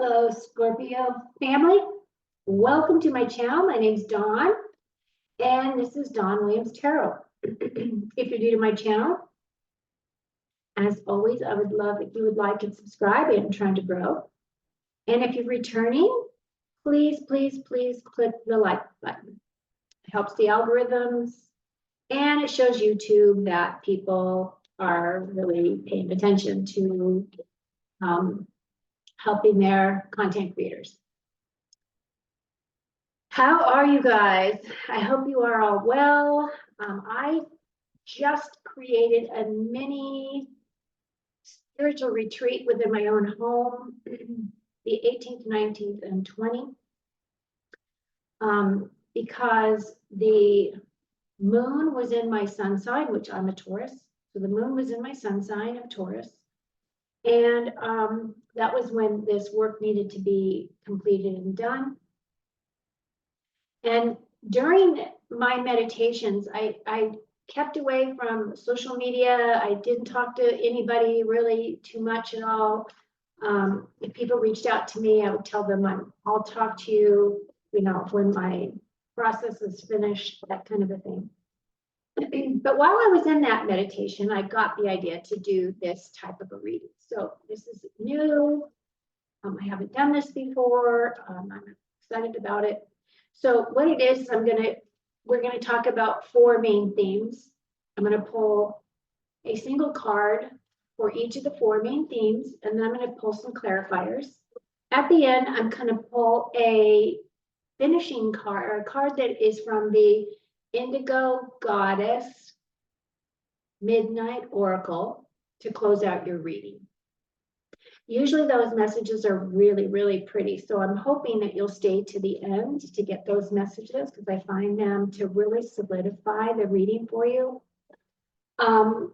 Hello, Scorpio family. Welcome to my channel. My name's Dawn, and this is Dawn Williams Tarot. If you're new to my channel, as always, I would love if you would like and subscribe. I'm trying to grow. And if you're returning, please, please, please click the like button. It helps the algorithms, and it shows YouTube that people are really paying attention to helping their content creators. How are you guys? I hope you are all well. I just created a mini spiritual retreat within my own home, the 18th, 19th, and 20th, because the moon was in my sun sign, which I'm a Taurus. So the moon was in my sun sign of Taurus. And that was when this work needed to be completed and done. And during my meditations, I kept away from social media. I didn't talk to anybody really too much at all. If people reached out to me, I would tell them I'll talk to you, when my process is finished, that kind of a thing. But while I was in that meditation, I got the idea to do this type of a reading. So this is new. I haven't done this before. I'm excited about it. So what it is, we're gonna talk about four main themes. I'm gonna pull a single card for each of the four main themes, and then I'm gonna pull some clarifiers. At the end, I'm gonna pull a finishing card, or a card that is from the Indigo Goddess Midnight Oracle to close out your reading. Usually those messages are really, really pretty. So I'm hoping that you'll stay to the end to get those messages, because I find them to really solidify the reading for you. And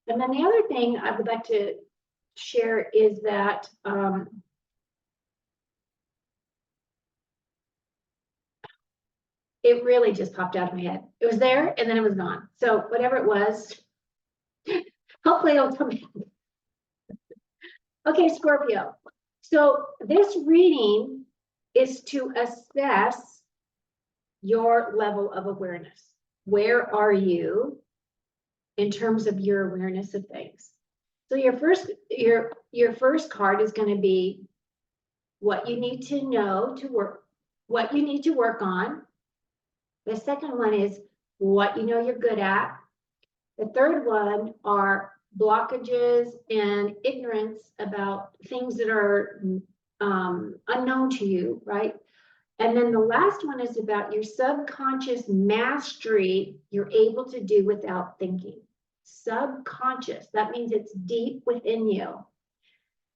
then the other thing I would like to share is that it really just popped out of my head. It was there and then it was gone. So whatever it was, hopefully it'll come back. Okay, Scorpio. So this reading is to assess your level of awareness. Where are you in terms of your awareness of things? So your first card is going to be what you need to know to work, what you need to work on. The second one is what you know you're good at. The third one are blockages and ignorance about things that are unknown to you, right? And then the last one is about your subconscious mastery you're able to do without thinking. Subconscious, that means it's deep within you.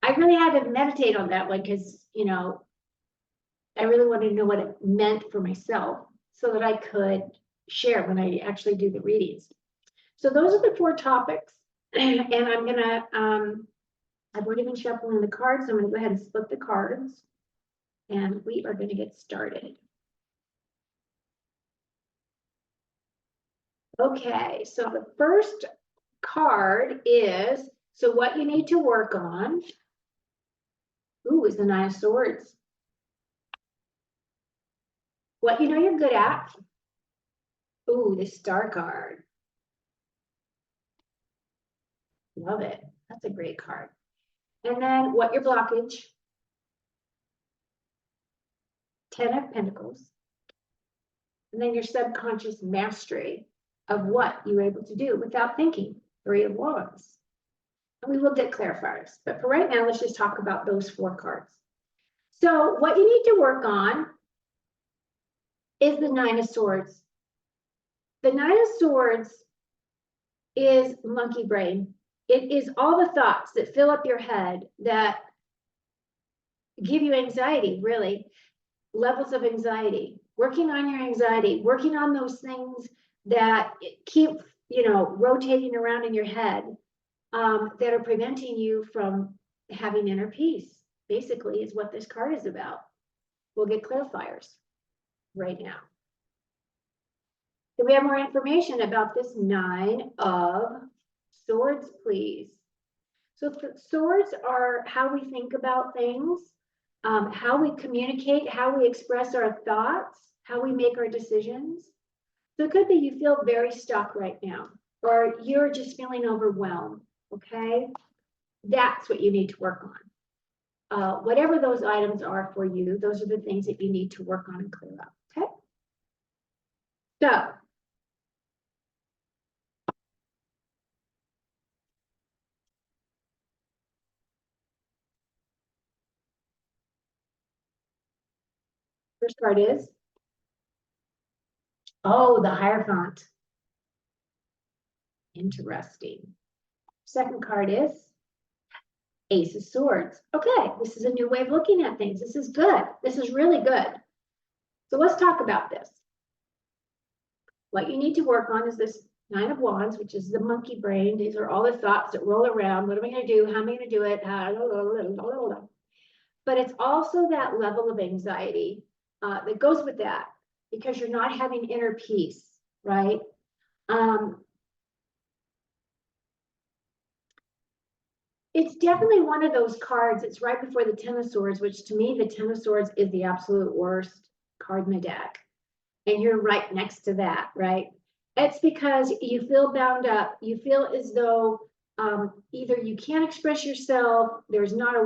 I really had to meditate on that one because, I really wanted to know what it meant for myself so that I could share when I actually do the readings. So those are the four topics. And I'm gonna, I've already been shuffling the cards, so I'm gonna go ahead and split the cards, and we are gonna get started. Okay, so the first card is, so what you need to work on. Ooh, is the Nine of Swords. What you know you're good at. Ooh, the Star card. Love it. That's a great card. And then what your blockage. 10 of Pentacles. And then your subconscious mastery of what you were able to do without thinking. 3 of Wands. And we will get clarifiers. But for right now, let's just talk about those four cards. So what you need to work on is the Nine of Swords. The Nine of Swords is monkey brain. It is all the thoughts that fill up your head that give you anxiety, really, levels of anxiety, working on your anxiety, working on those things that keep, rotating around in your head that are preventing you from having inner peace, basically, is what this card is about. We'll get clarifiers right now. Can we have more information about this Nine of Swords, please? So swords are how we think about things. how we communicate, how we express our thoughts, how we make our decisions. So it could be you feel very stuck right now, or you're just feeling overwhelmed, okay? That's what you need to work on. Whatever those items are for you, those are the things that you need to work on and clear up, okay? So, first card is, oh, the Hierophant. Interesting. Second card is Ace of Swords. Okay, this is a new way of looking at things. This is good. This is really good. So let's talk about this. What you need to work on is this Nine of Wands, which is the monkey brain. These are all the thoughts that roll around. What am I going to do? How am I going to do it? But it's also that level of anxiety that goes with that, because you're not having inner peace, right? It's definitely one of those cards. It's right before the Ten of Swords, which to me, the Ten of Swords is the absolute worst card in the deck. And you're right next to that, right? It's because you feel bound up. You feel as though either you can't express yourself, there's not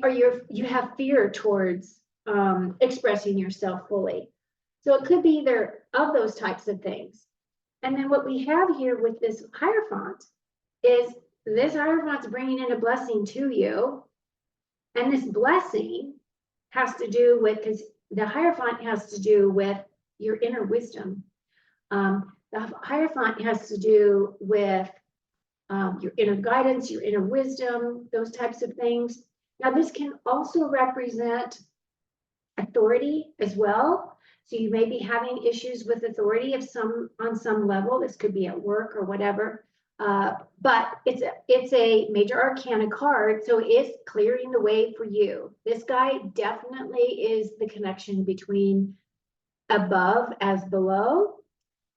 or you have fear towards expressing yourself fully. So it could be either of those types of things. And then what we have here with this Hierophant is this Hierophant's bringing in a blessing to you. And this blessing has to do with, because the Hierophant has to do with your inner wisdom. The Hierophant has to do with your inner guidance, your inner wisdom, those types of things. Now, this can also represent authority as well. So you may be having issues with authority on some level. This could be at work or whatever. But it's a major arcana card, so it's clearing the way for you. This guy definitely is the connection between above as below,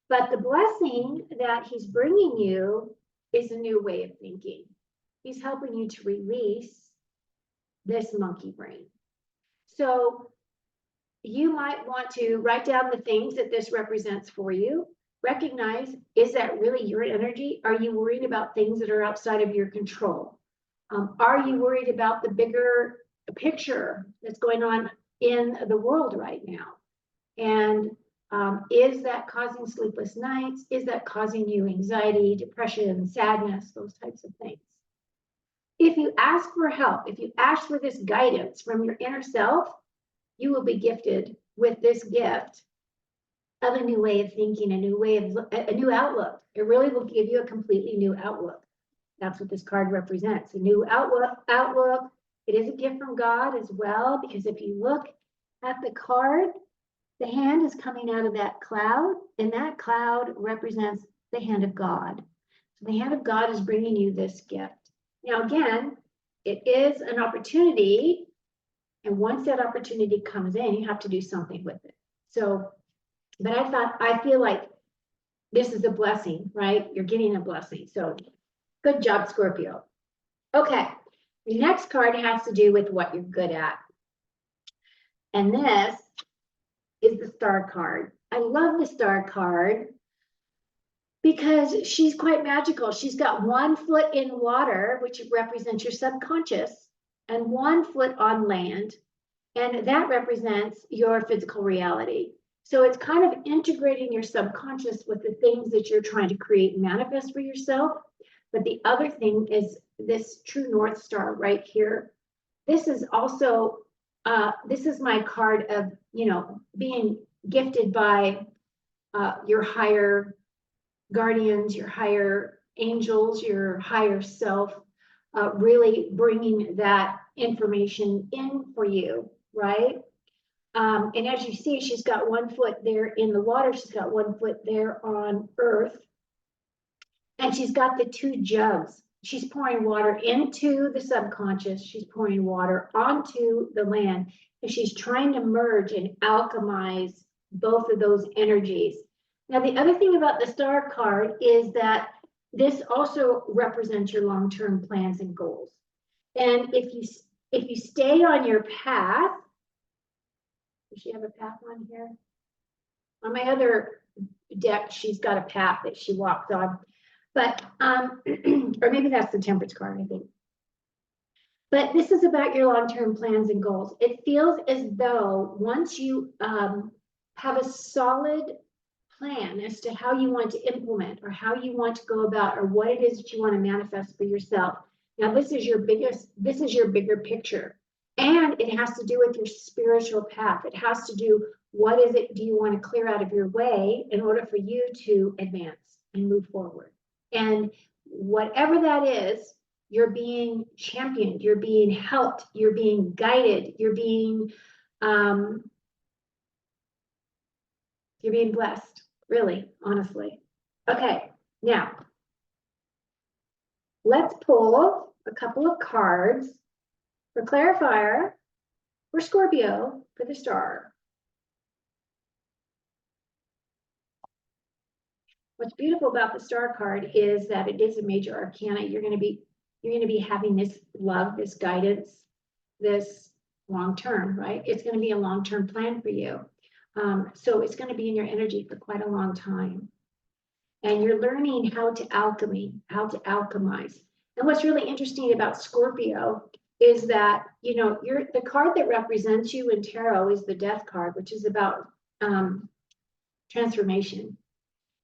but the blessing that he's bringing you is a new way of thinking. He's helping you to release this monkey brain. So you might want to write down the things that this represents for you. Recognize, is that really your energy? Are you worried about things that are outside of your control? Are you worried about the bigger picture that's going on in the world right now? And is that causing sleepless nights? Is that causing you anxiety, depression, sadness, those types of things? If you ask for help, if you ask for this guidance from your inner self, you will be gifted with this gift of a new way of thinking, a new outlook. It really will give you a completely new outlook. That's what this card represents, a new outlook. It is a gift from God as well, because if you look at the card, the hand is coming out of that cloud, and that cloud represents the hand of God. So the hand of God is bringing you this gift. Now, again, it is an opportunity, and once that opportunity comes in, you have to do something with it. So, but I feel like this is a blessing, right? You're getting a blessing. So good job, Scorpio. Okay, the next card has to do with what you're good at. And this is the Star card. I love the Star card because she's quite magical. She's got 1 foot in water, which represents your subconscious, and 1 foot on land. And that represents your physical reality. So it's kind of integrating your subconscious with the things that you're trying to create and manifest for yourself. But the other thing is this true North Star right here. This is also, this is my card of, being gifted by your higher guardians, your higher angels, your higher self, really bringing that information in for you, right? And as you see, she's got 1 foot there in the water. She's got 1 foot there on earth. And she's got the 2 jugs. She's pouring water into the subconscious. She's pouring water onto the land. And she's trying to merge and alchemize both of those energies. Now, the other thing about the Star card is that this also represents your long-term plans and goals. And if you stay on your path, does she have a path on here? On my other deck, she's got a path that she walks on. But, or maybe that's the Temperance card, I think. But this is about your long-term plans and goals. It feels as though once you have a solid plan as to how you want to implement or how you want to go about or what it is that you want to manifest for yourself. Now, this is your bigger picture. And it has to do with your spiritual path. It has to do, what is it do you want to clear out of your way in order for you to advance and move forward? And whatever that is, you're being championed, you're being helped, you're being guided, you're being blessed, really, honestly. Okay, now let's pull a couple of cards for clarifier for Scorpio for the star. What's beautiful about the star card is that it is a major arcana. You're going to be having this love, this guidance, this long term, right? It's going to be a long-term plan for you. So it's going to be in your energy for quite a long time. And you're learning how to alchemize. And what's really interesting about Scorpio is that, you know, the card that represents you in tarot is the Death card, which is about transformation.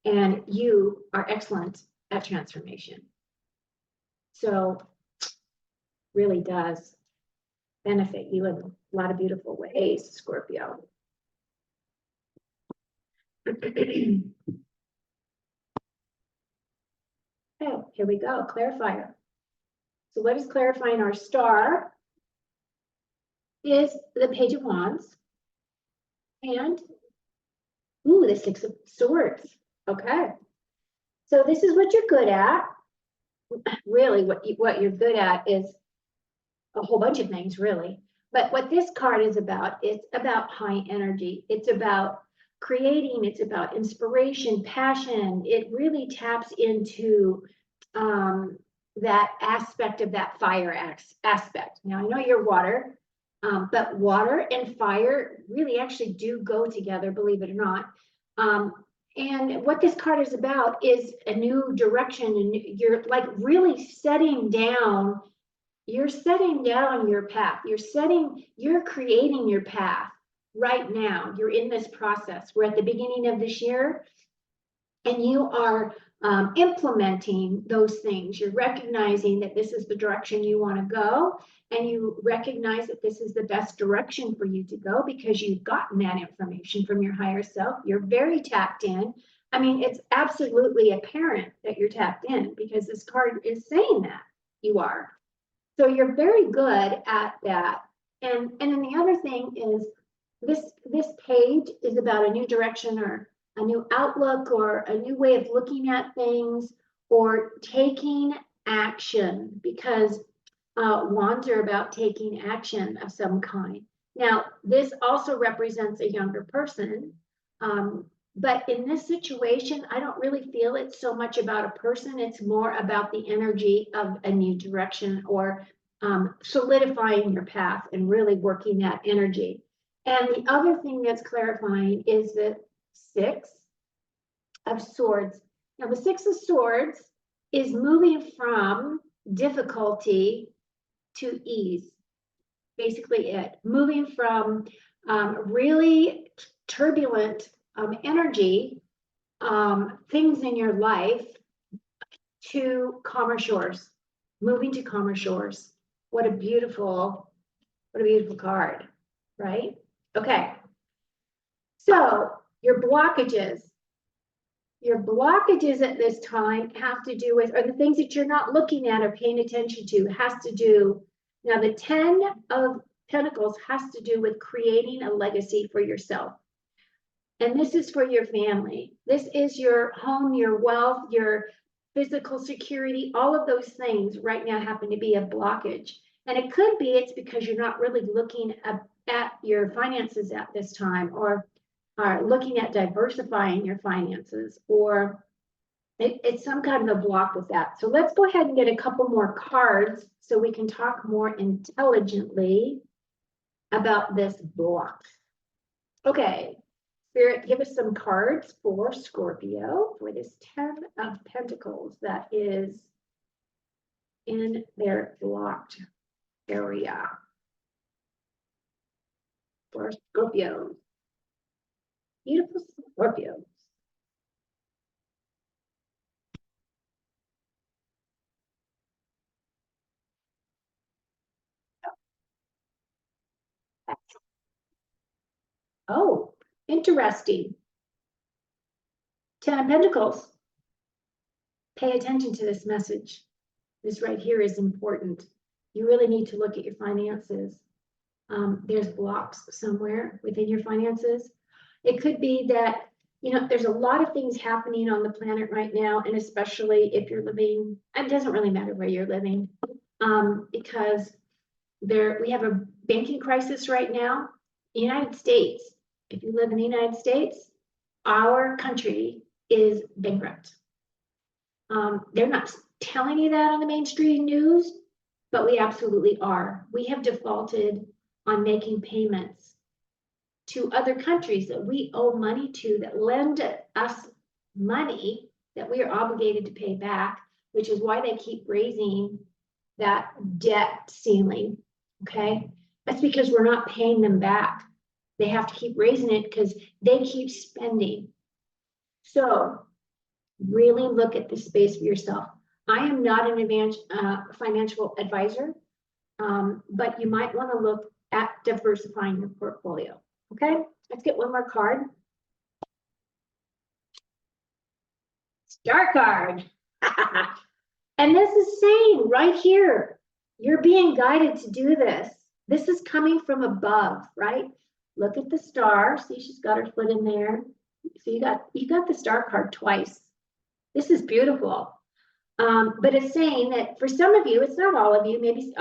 And you are excellent at transformation. So really does benefit you in a lot of beautiful ways, Scorpio. Okay, here we go, clarifier. So what is clarifying our star is the Page of Wands and, ooh, the Six of Swords. Okay, so this is what you're good at. Really, what you're good at is a whole bunch of things, really. But what this card is about, it's about high energy. It's about creating, it's about inspiration, passion. It really taps into that aspect of that fire aspect. Now, I know you're water, but water and fire really actually do go together, believe it or not. And what this card is about is a new direction, and you're like really setting down your path. You're creating your path right now. You're in this process. We're at the beginning of this year, and you are implementing those things. You're recognizing that this is the direction you want to go, and you recognize that this is the best direction for you to go because you've gotten that information from your higher self. You're very tapped in. I mean, it's absolutely apparent that you're tapped in because this card is saying that you are. So you're very good at that. And then the other thing is this page is about a new direction or a new outlook or a new way of looking at things or taking action, because wands are about taking action of some kind. Now, this also represents a younger person, but in this situation, I don't really feel it's so much about a person. It's more about the energy of a new direction or solidifying your path and really working that energy. And the other thing that's clarifying is the Six of Swords. Now, the Six of Swords is moving from difficulty to ease. Basically it. Moving from really turbulent energy, things in your life to calmer shores. Moving to calmer shores. What a beautiful card, right? Okay. So your blockages at this time have to do with, or the things that you're not looking at or paying attention to has to do, now the 10 of Pentacles has to do with creating a legacy for yourself. And this is for your family. This is your home, your wealth, your physical security, all of those things right now happen to be a blockage. And it could be it's because you're not really looking at your finances at this time, or are looking at diversifying your finances, or It's some kind of a block with that. So let's go ahead and get a couple more cards so we can talk more intelligently about this block. Okay, Spirit, give us some cards for Scorpio for this 10 of Pentacles that is in their blocked area for Scorpio. Beautiful Scorpio. Oh, interesting. 10 of Pentacles. Pay attention to this message. This right here is important. You really need to look at your finances. There's blocks somewhere within your finances. It could be that, you know, there's a lot of things happening on the planet right now, and especially if you're living, it doesn't really matter where you're living, because we have a banking crisis right now. United States, if you live in the United States, our country is bankrupt. They're not telling you that on the mainstream news, but we absolutely are. We have defaulted on making payments to other countries that we owe money to, that lend us money that we are obligated to pay back, which is why they keep raising that debt ceiling. Okay, that's because we're not paying them back. They have to keep raising it because they keep spending. So really look at this space for yourself. I am not an financial advisor, but you might want to look at diversifying your portfolio. Okay, let's get one more card. Star card. And this is saying right here, you're being guided to do this. This is coming from above, right? Look at the star. See, she's got her foot in there. So you got the star card twice. This is beautiful. But it's saying that for some of you, it's not all of you, maybe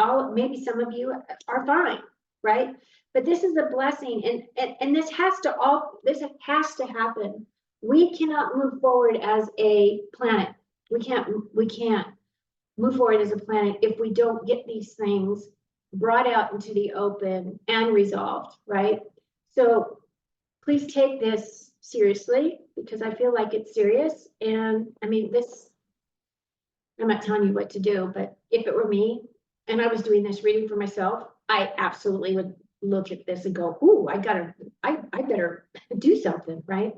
some of you are fine, right? But this is a blessing, and this has to happen. We cannot move forward as a planet. We can't move forward as a planet if we don't get these things brought out into the open and resolved, right? So please take this seriously, because I feel like it's serious. And I mean, I'm not telling you what to do, but if it were me and I was doing this reading for myself, I absolutely would look at this and go, ooh, I better do something, right?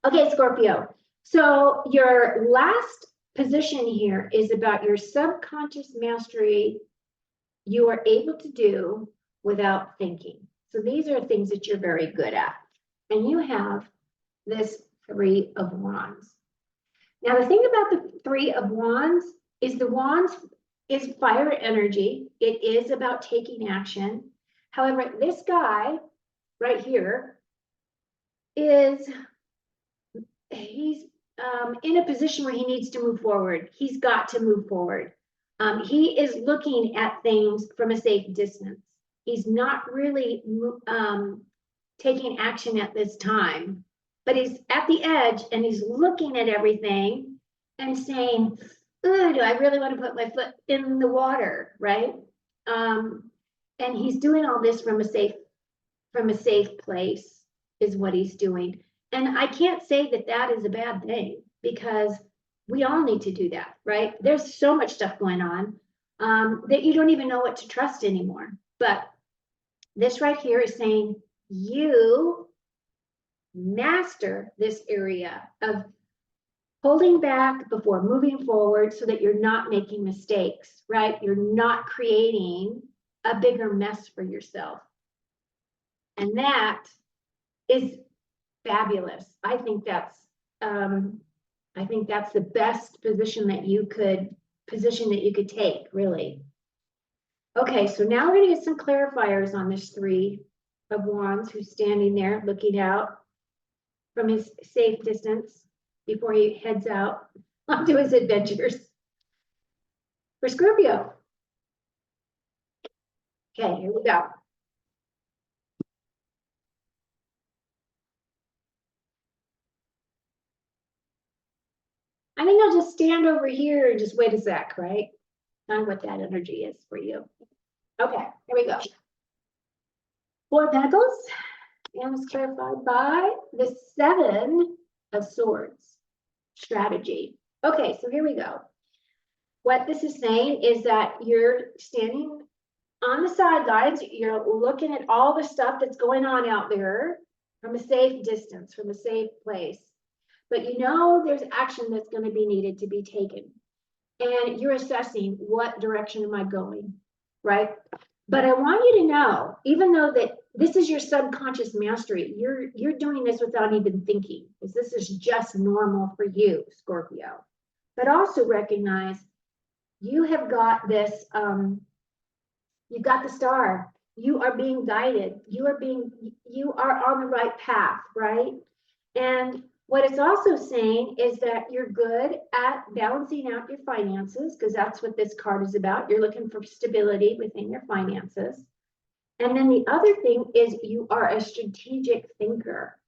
Okay, Scorpio. So your last position here is about your subconscious mastery you are able to do without thinking. So these are things that you're very good at. And you have this 3 of Wands. Now, the thing about the 3 of Wands is the Wands is fire energy. It is about taking action. However, this guy right here he's in a position where he needs to move forward. He's got to move forward. He is looking at things from a safe distance. He's not really taking action at this time, but he's at the edge and he's looking at everything and saying, "Ooh, do I really want to put my foot in the water?" Right? And he's doing all this from a safe place is what he's doing. And I can't say that that is a bad thing, because we all need to do that, right? There's so much stuff going on that you don't even know what to trust anymore. But this right here is saying you master this area of holding back before moving forward so that you're not making mistakes, right? You're not creating a bigger mess for yourself. And that is fabulous. I think that's the best position that you could take, really. Okay, so now we're gonna get some clarifiers on this 3 of Wands, who's standing there looking out from his safe distance before he heads out onto his adventures. For Scorpio. Okay, here we go. I think I'll just stand over here and just wait a sec, right? Kind of what that energy is for you. Okay, here we go. Four of Pentacles, and it's clarified by the Seven of Swords. Strategy. Okay, so here we go. What this is saying is that you're standing on the sidelines, you're looking at all the stuff that's going on out there from a safe distance, from a safe place. But you know there's action that's going to be needed to be taken. And you're assessing what direction am I going, right? But I want you to know, even though that this is your subconscious mastery, you're doing this without even thinking, because this is just normal for you, Scorpio. But also recognize you have got this, you've got the star. You are being guided. You are on the right path, right? And what it's also saying is that you're good at balancing out your finances, because that's what this card is about. You're looking for stability within your finances. And then the other thing is you are a strategic thinker.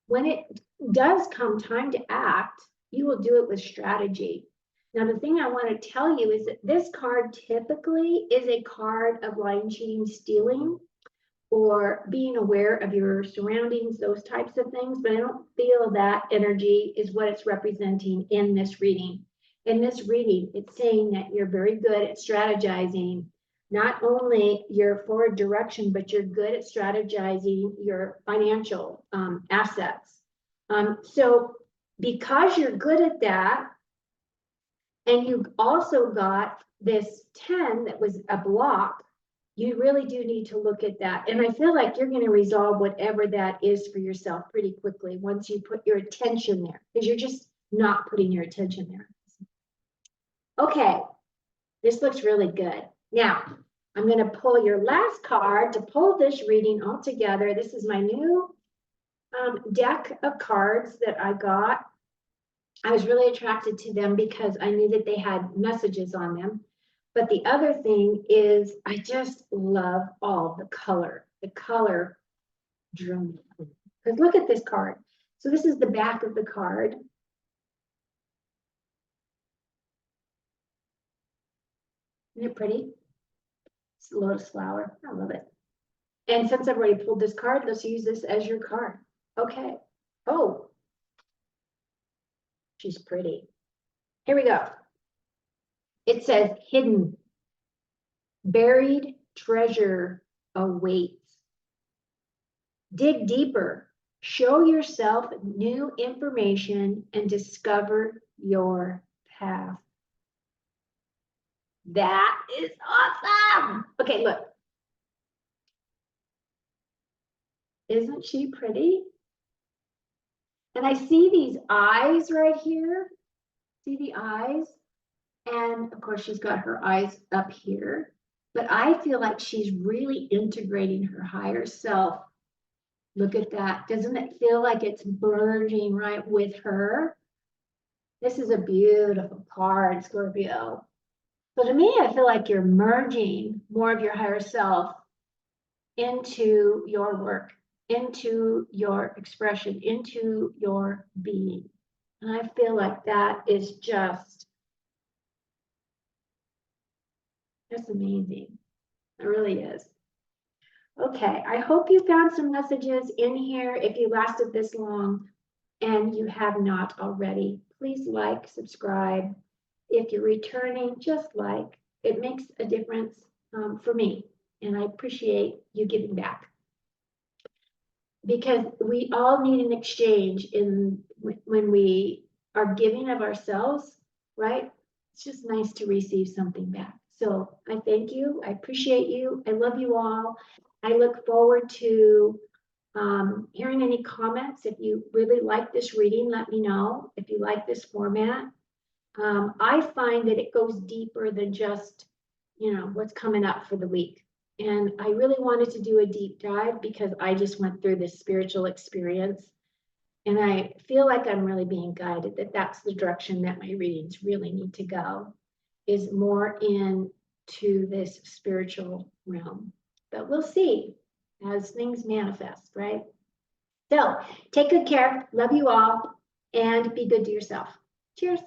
When it does come time to act, you will do it with strategy. Now, the thing I want to tell you is that this card typically is a card of lying, cheating, stealing, or being aware of your surroundings, those types of things. But I don't feel that energy is what it's representing in this reading. In this reading, it's saying that you're very good at strategizing, not only your forward direction, but you're good at strategizing your financial assets. So because you're good at that, and you also got this 10 that was a block, you really do need to look at that. And I feel like you're going to resolve whatever that is for yourself pretty quickly once you put your attention there, because you're just not putting your attention there. Okay, this looks really good. Now, I'm going to pull your last card to pull this reading all together. This is my new deck of cards that I got. I was really attracted to them because I knew that they had messages on them. But the other thing is I just love all the color. The color drew me. Because look at this card. So this is the back of the card. Isn't it pretty? It's a lotus flower. I love it. And since I've already pulled this card, let's use this as your card. Okay. Oh, she's pretty. Here we go. It says hidden, buried treasure awaits. Dig deeper, show yourself new information, and discover your path. That is awesome. Okay, look. Isn't she pretty? And I see these eyes right here. See the eyes? And of course, she's got her eyes up here. But I feel like she's really integrating her higher self. Look at that. Doesn't it feel like it's merging right with her? This is a beautiful card, Scorpio. So to me, I feel like you're merging more of your higher self into your work, into your expression, into your being. And I feel like that is just amazing. It really is. Okay, I hope you found some messages in here. If you lasted this long and you have not already, please like, subscribe. If you're returning, just like. It makes a difference for me, and I appreciate you giving back. Because we all need an exchange when we are giving of ourselves, right? It's just nice to receive something back. So I thank you. I appreciate you. I love you all. I look forward to hearing any comments. If you really like this reading, let me know. If you like this format, I find that it goes deeper than just, what's coming up for the week. And I really wanted to do a deep dive because I just went through this spiritual experience. And I feel like I'm really being guided that that's the direction that my readings really need to go, is more into this spiritual realm. But we'll see as things manifest, right? So take good care. Love you all. And be good to yourself. Cheers.